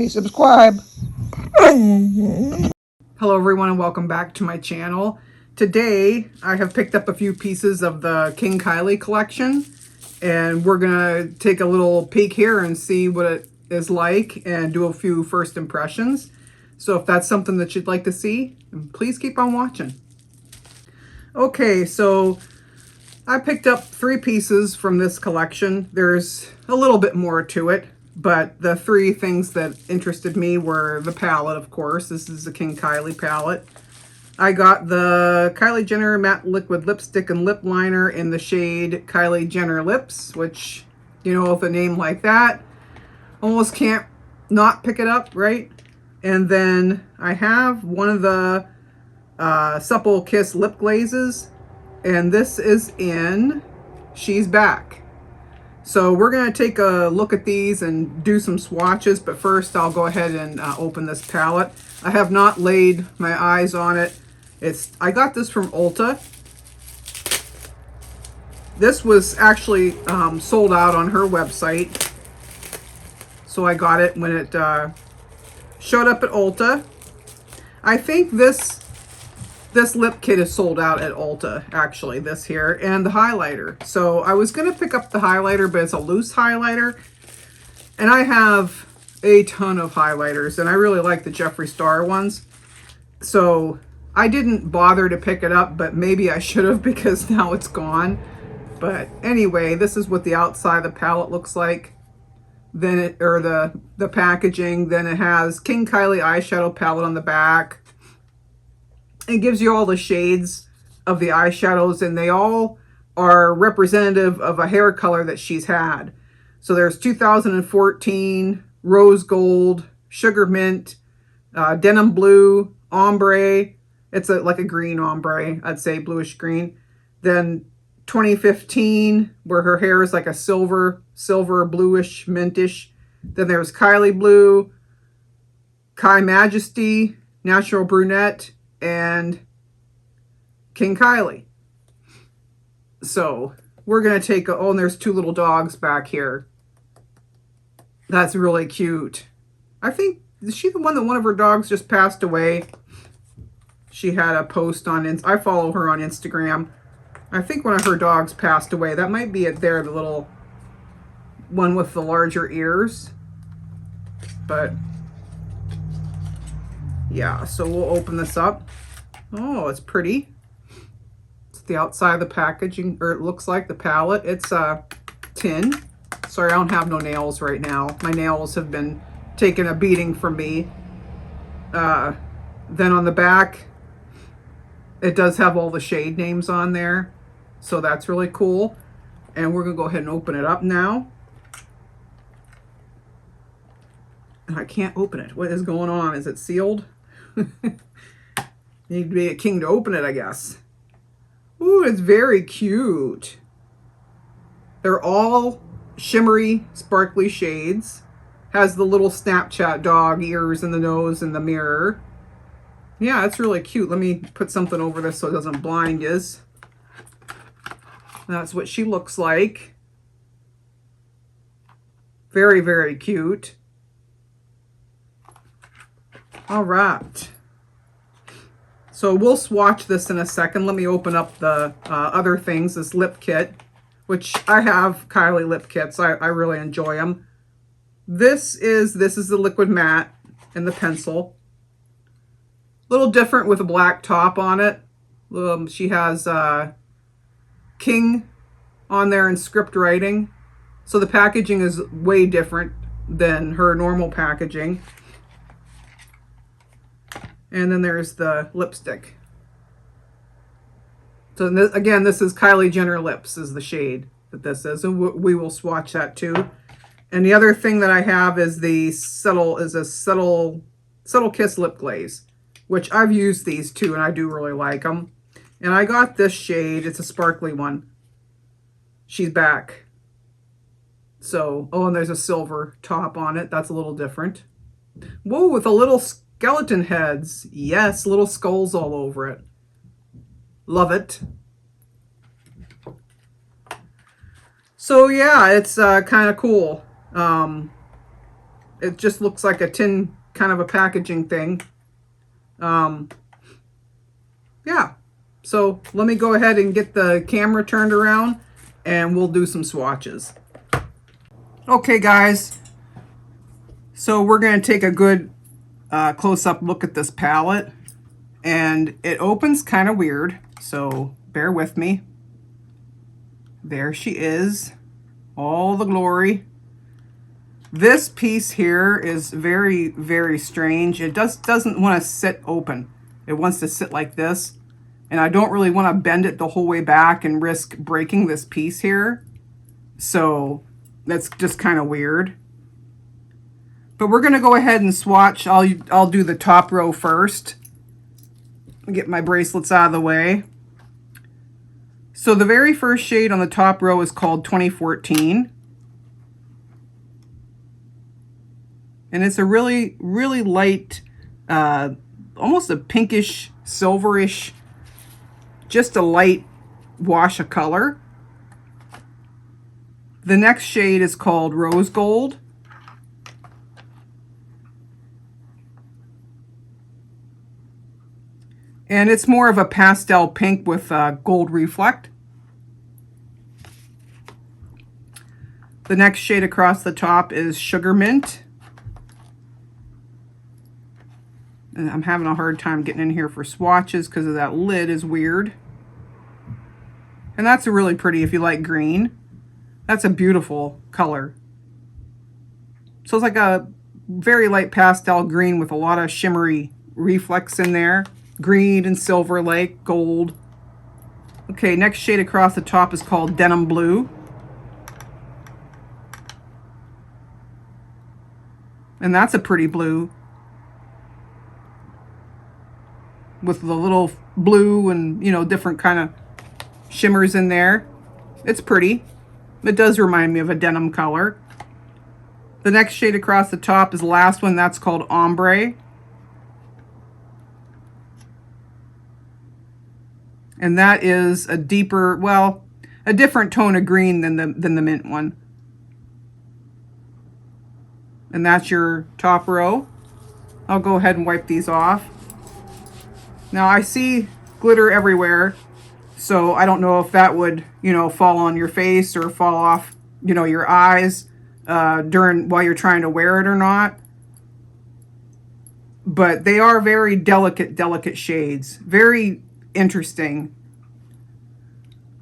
Please subscribe. Hello everyone and welcome back to my channel. Today I have picked up a few pieces of the KingKylie collection and we're gonna take a little peek here and see what it is like and do a few first impressions. So if that's something that you'd like to see, please keep on watching. Okay, so I picked up 3 pieces from this collection. There's a little bit more to it, but the 3 things that interested me were the palette, of course. This is the KingKylie palette. I got the Kylie Jenner Matte Liquid Lipstick and Lip Liner in the shade Kylie Jenner Lips, which, you know, with a name like that, almost can't not pick it up, right? And then I have one of the Supple Kiss Lip Glosses, and this is in She's Back. So we're going to take a look at these and do some swatches, but first I'll go ahead and open this palette. I have not laid my eyes on it. I got this from Ulta. This was actually sold out on her website, so I got it when it showed up at Ulta. I think this lip kit is sold out at Ulta, actually, this here, and the highlighter. So I was going to pick up the highlighter, but it's a loose highlighter. And I have a ton of highlighters, and I really like the Jeffree Star ones. So I didn't bother to pick it up, but maybe I should have because now it's gone. But anyway, this is what the outside of the palette looks like. Then the packaging. Then it has KingKylie eyeshadow palette on the back. It gives you all the shades of the eyeshadows, and they all are representative of a hair color that she's had. So there's 2014, rose gold, sugar mint, denim blue, ombre. It's like a green ombre, I'd say bluish green. Then 2015, where her hair is like a silver bluish mintish. Then there's Kylie blue, Kai Majesty, natural brunette, and KingKylie. So we're going to take oh, and there's 2 little dogs back here. That's really cute. I think, is she the one that one of her dogs just passed away? She had a post on, I follow her on Instagram. I think one of her dogs passed away. That might be it there, the little one with the larger ears. But yeah, so we'll open this up. Oh, it's pretty. It's the outside of the packaging, or it looks like the palette. It's tin. Sorry, I don't have no nails right now. My nails have been taking a beating from me. Then on the back, it does have all the shade names on there. So that's really cool. And we're going to go ahead and open it up now. I can't open it. What is going on? Is it sealed? Need to be a king to open it, I guess. Ooh, it's very cute. They're all shimmery, sparkly shades. Has the little Snapchat dog ears and the nose and the mirror. Yeah, it's really cute. Let me put something over this so it doesn't blind us. That's what she looks like. Very, very cute. All right. So we'll swatch this in a second. Let me open up the other things, this lip kit, which I have Kylie lip kits. I really enjoy them. This is the liquid matte and the pencil. A little different with a black top on it. She has King on there in script writing. So the packaging is way different than her normal packaging. And then there's the lipstick. So again, this is Kylie Jenner Lips is the shade that this is. And we will swatch that too. And the other thing that I have is a Subtle Kiss Lip Glaze, which I've used these too, and I do really like them. And I got this shade. It's a sparkly one. She's Back. So, oh, and there's a silver top on it. That's a little different. Whoa, with a little skeleton heads. Yes, little skulls all over it. Love it. So yeah, it's kind of cool. It just looks like a tin kind of a packaging thing. Yeah. So let me go ahead and get the camera turned around and we'll do some swatches. Okay, guys. So we're going to take a good close-up look at this palette. And it opens kind of weird, so bear with me. There she is. All the glory. This piece here is very, very strange. It doesn't want to sit open. It wants to sit like this. And I don't really want to bend it the whole way back and risk breaking this piece here. So that's just kind of weird. But we're going to go ahead and swatch. I'll do the top row first. Get my bracelets out of the way. So the very first shade on the top row is called 2014. And it's a really, really light, almost a pinkish, silverish, just a light wash of color. The next shade is called Rose Gold. And it's more of a pastel pink with gold reflect. The next shade across the top is Sugar Mint. And I'm having a hard time getting in here for swatches because of that lid is weird. And that's a really pretty if you like green. That's a beautiful color. So it's like a very light pastel green with a lot of shimmery reflex in there. Green and silver like gold. Okay, next shade across the top is called Denim Blue. And that's a pretty blue. With the little blue and, you know, different kind of shimmers in there. It's pretty. It does remind me of a denim color. The next shade across the top is the last one. That's called Ombre. And that is a deeper, well, a different tone of green than the mint one. And that's your top row. I'll go ahead and wipe these off. Now I see glitter everywhere, so I don't know if that would, you know, fall on your face or fall off, you know, your eyes while you're trying to wear it or not. But they are very delicate shades. Very interesting.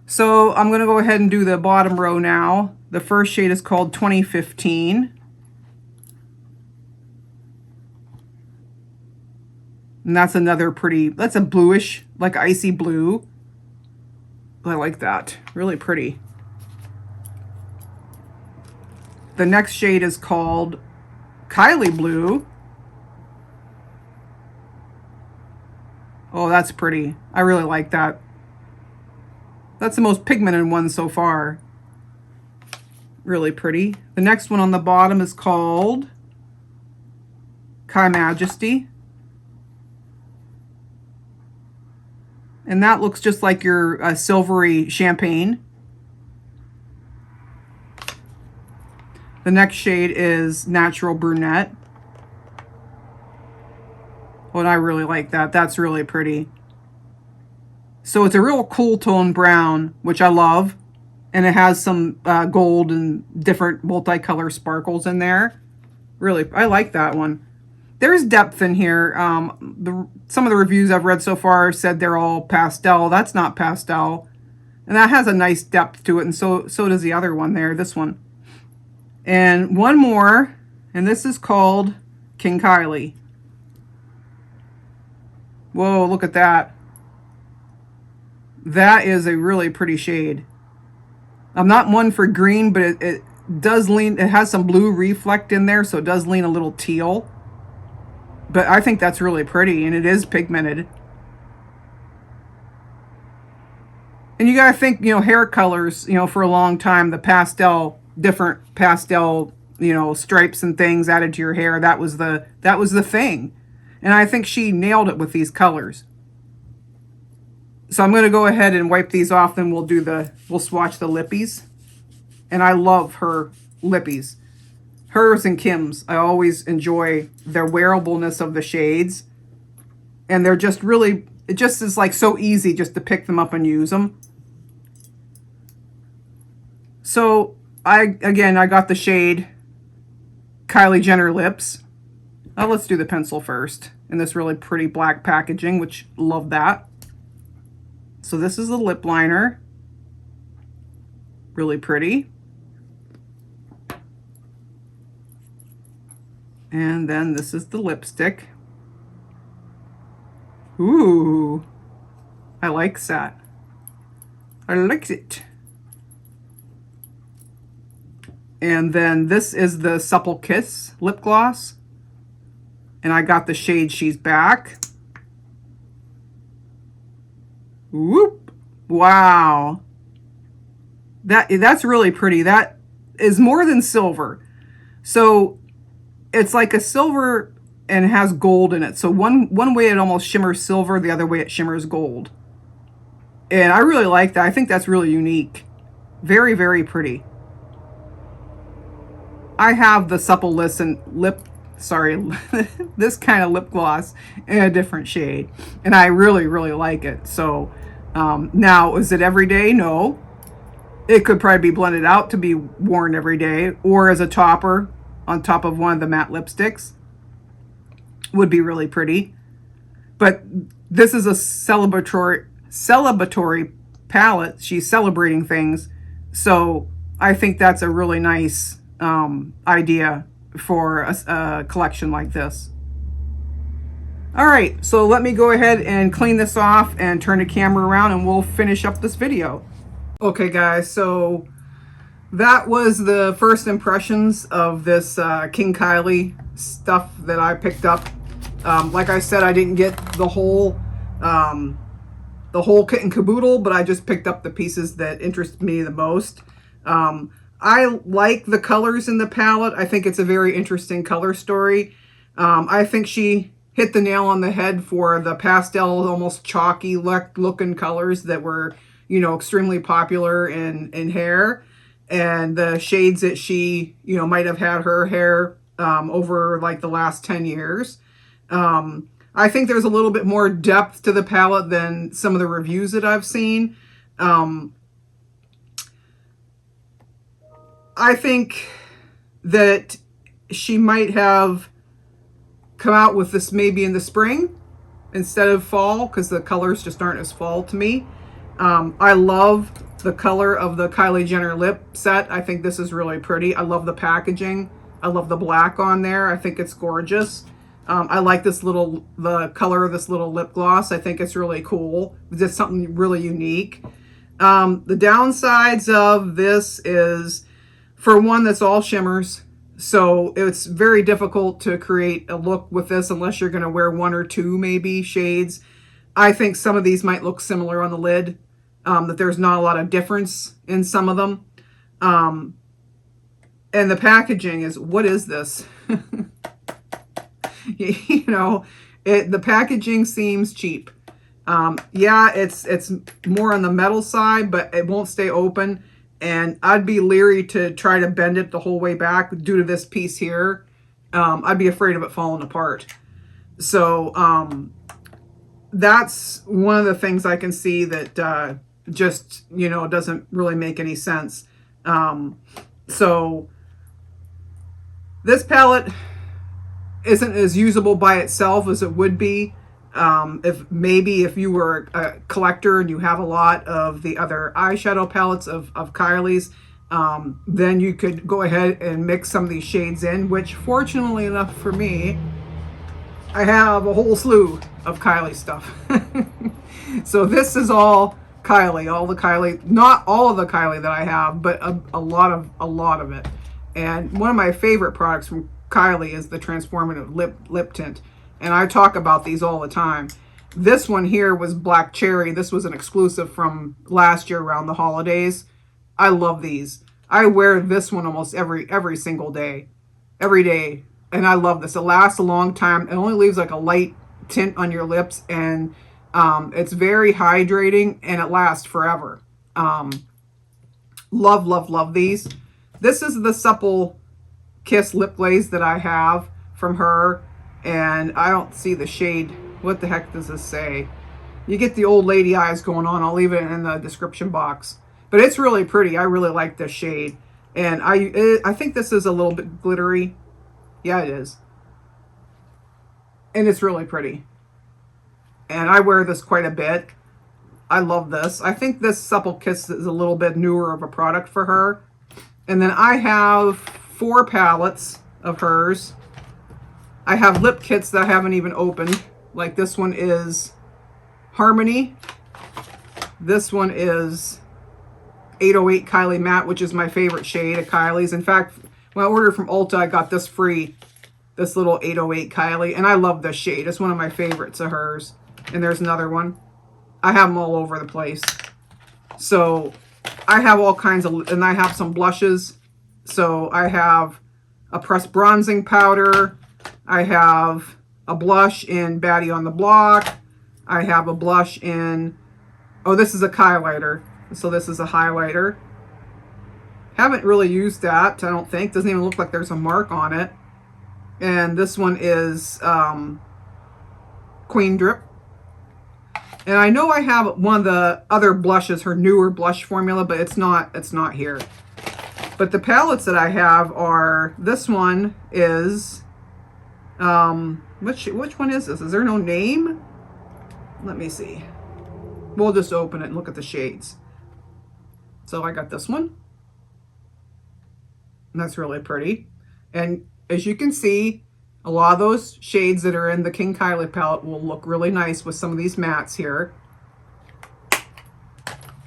So I'm going to go ahead and do the bottom row now. The first shade is called 2015. And that's another pretty, that's a bluish, like icy blue. I like that. Really pretty. The next shade is called Kylie Blue. Oh, that's pretty. I really like that. That's the most pigmented one so far. Really pretty. The next one on the bottom is called Kai Majesty. And that looks just like your silvery champagne. The next shade is Natural Brunette. Oh, and I really like that. That's really pretty. So it's a real cool tone brown, which I love. And it has some gold and different multicolor sparkles in there. Really, I like that one. There's depth in here. Some of the reviews I've read so far said they're all pastel. That's not pastel. And that has a nice depth to it. And so does the other one there, this one. And one more. And this is called KingKylie. Whoa, look at that. That is a really pretty shade. I'm not one for green, but it does lean, it has some blue reflect in there, so it does lean a little teal. But I think that's really pretty, and it is pigmented. And you gotta think, you know, hair colors, you know, for a long time, the pastel, different pastel, you know, stripes and things added to your hair, that was the thing. And I think she nailed it with these colors. So I'm going to go ahead and wipe these off, then we'll swatch the Lippies. And I love her Lippies. hers and Kim's, I always enjoy their wearableness of the shades. And they're just really, it just is like so easy just to pick them up and use them. So I got the shade Kylie Jenner Lips. Let's do the pencil first. In this really pretty black packaging, which love that. So this is the lip liner. Really pretty. And then this is the lipstick. Ooh, I like that. I like it. And then this is the Supple Kiss Lip Gloss. And I got the shade She's Back. Whoop. Wow. That's really pretty. That is more than silver. So it's like a silver and it has gold in it. So one way it almost shimmers silver, the other way it shimmers gold. And I really like that. I think that's really unique. Very, very pretty. I have the Supple this kind of lip gloss in a different shade. And I really, really like it. So now, is it every day? No. It could probably be blended out to be worn every day, or as a topper on top of one of the matte lipsticks. Would be really pretty. But this is a celebratory palette. She's celebrating things. So I think that's a really nice idea for a collection like this. All right, so let me go ahead and clean this off and turn the camera around and we'll finish up this video. Okay guys, so that was the first impressions of this KingKylie stuff that I picked up. Like I said, I didn't get the whole kit and caboodle, but I just picked up the pieces that interest me the most. I like the colors in the palette. I think it's a very interesting color story. I think she hit the nail on the head for the pastel, almost chalky looking colors that were, you know, extremely popular in hair. And the shades that she, you know, might have had her hair over like the last 10 years. I think there's a little bit more depth to the palette than some of the reviews that I've seen. I think that she might have come out with this maybe in the spring instead of fall, because the colors just aren't as fall to me. I love the color of the Kylie Jenner lip set. I think this is really pretty. I love the packaging. I love the black on there. I think it's gorgeous. I like the color of this little lip gloss. I think it's really cool. It's just something really unique. The downsides of this is, for one, that's all shimmers. So it's very difficult to create a look with this unless you're going to wear one or two maybe shades. I think some of these might look similar on the lid, that there's not a lot of difference in some of them. And the packaging is, what is this? You know, the packaging seems cheap. Yeah, it's more on the metal side, but it won't stay open. And I'd be leery to try to bend it the whole way back due to this piece here. I'd be afraid of it falling apart. So that's one of the things I can see that just, you know, doesn't really make any sense. So this palette isn't as usable by itself as it would be if you were a collector and you have a lot of the other eyeshadow palettes of Kylie's, then you could go ahead and mix some of these shades in, which fortunately enough for me, I have a whole slew of Kylie stuff. So this is all Kylie, all the Kylie, not all of the Kylie that I have, but a lot of it. And one of my favorite products from Kylie is the transformative lip tint. And I talk about these all the time. This one here was Black Cherry. This was an exclusive from last year around the holidays. I love these. I wear this one almost every single day. Every day. And I love this. It lasts a long time. It only leaves like a light tint on your lips. And it's very hydrating. And it lasts forever. Love, love, love these. This is the Supple Kiss Lip Glaze that I have from her. And I don't see the shade. What the heck does this say? You get the old lady eyes going on. I'll leave it in the description box. But it's really pretty. I really like this shade. And I think this is a little bit glittery. Yeah, it is. And it's really pretty. And I wear this quite a bit. I love this. I think this Supple Kiss is a little bit newer of a product for her. And then I have 4 palettes of hers. I have lip kits that I haven't even opened. Like this one is Harmony. This one is 808 Kylie Matte, which is my favorite shade of Kylie's. In fact, when I ordered from Ulta, I got this free. This little 808 Kylie. And I love this shade. It's one of my favorites of hers. And there's another one. I have them all over the place. So I have all kinds of, and I have some blushes. So I have a pressed bronzing powder. I have a blush in Baddie on the Block. I have a blush in, oh, this is a highlighter. So this is a highlighter. Haven't really used that, I don't think. Doesn't even look like there's a mark on it. And this one is Queen Drip. And I know I have one of the other blushes, her newer blush formula, but it's not here. But the palettes that I have are, this one is, which one is this? Is there no name? Let me see. We'll just open it and look at the shades. So I got this one. And that's really pretty. And as you can see, a lot of those shades that are in the KingKylie palette will look really nice with some of these mattes here.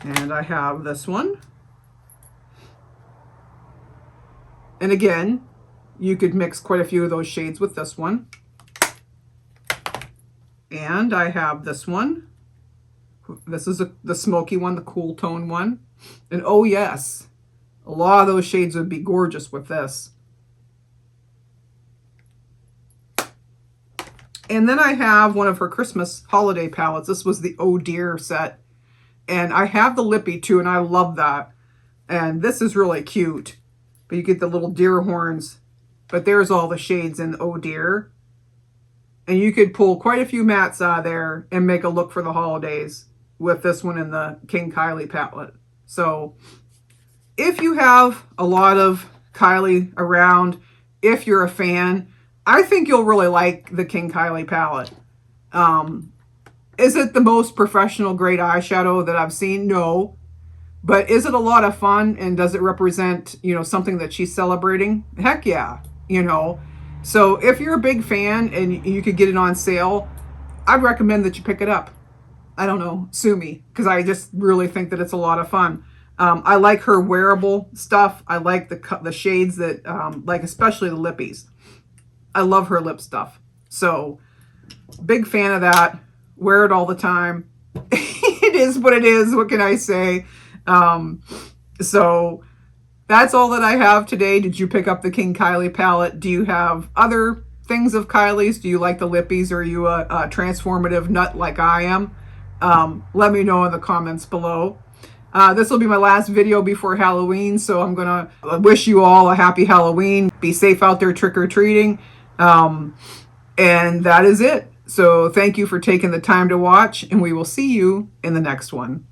And I have this one. And again, you could mix quite a few of those shades with this one. And I have this one. This is the smoky one, the cool tone one. And oh yes, a lot of those shades would be gorgeous with this. And then I have one of her Christmas holiday palettes. This was the Oh Dear set. And I have the Lippy too, and I love that. And this is really cute. But you get the little deer horns. But there's all the shades in Oh Dear. And you could pull quite a few mattes out of there and make a look for the holidays with this one in the KingKylie palette. So if you have a lot of Kylie around, if you're a fan, I think you'll really like the KingKylie palette. Is it the most professional grade eyeshadow that I've seen? No. But is it a lot of fun, and does it represent, you know, something that she's celebrating? Heck yeah, you know. So if you're a big fan and you could get it on sale, I'd recommend that you pick it up. I don't know, sue me, because I just really think that it's a lot of fun. I like her wearable stuff. I like the shades that, like especially the Lippies. I love her lip stuff. So, big fan of that. Wear it all the time. It is what it is. What can I say? So, that's all that I have today. Did you pick up the KingKylie palette? Do you have other things of Kylie's? Do you like the Lippies? Or are you a transformative nut like I am? Let me know in the comments below. This will be my last video before Halloween, so I'm going to wish you all a happy Halloween. Be safe out there trick-or-treating. And that is it. So thank you for taking the time to watch, and we will see you in the next one.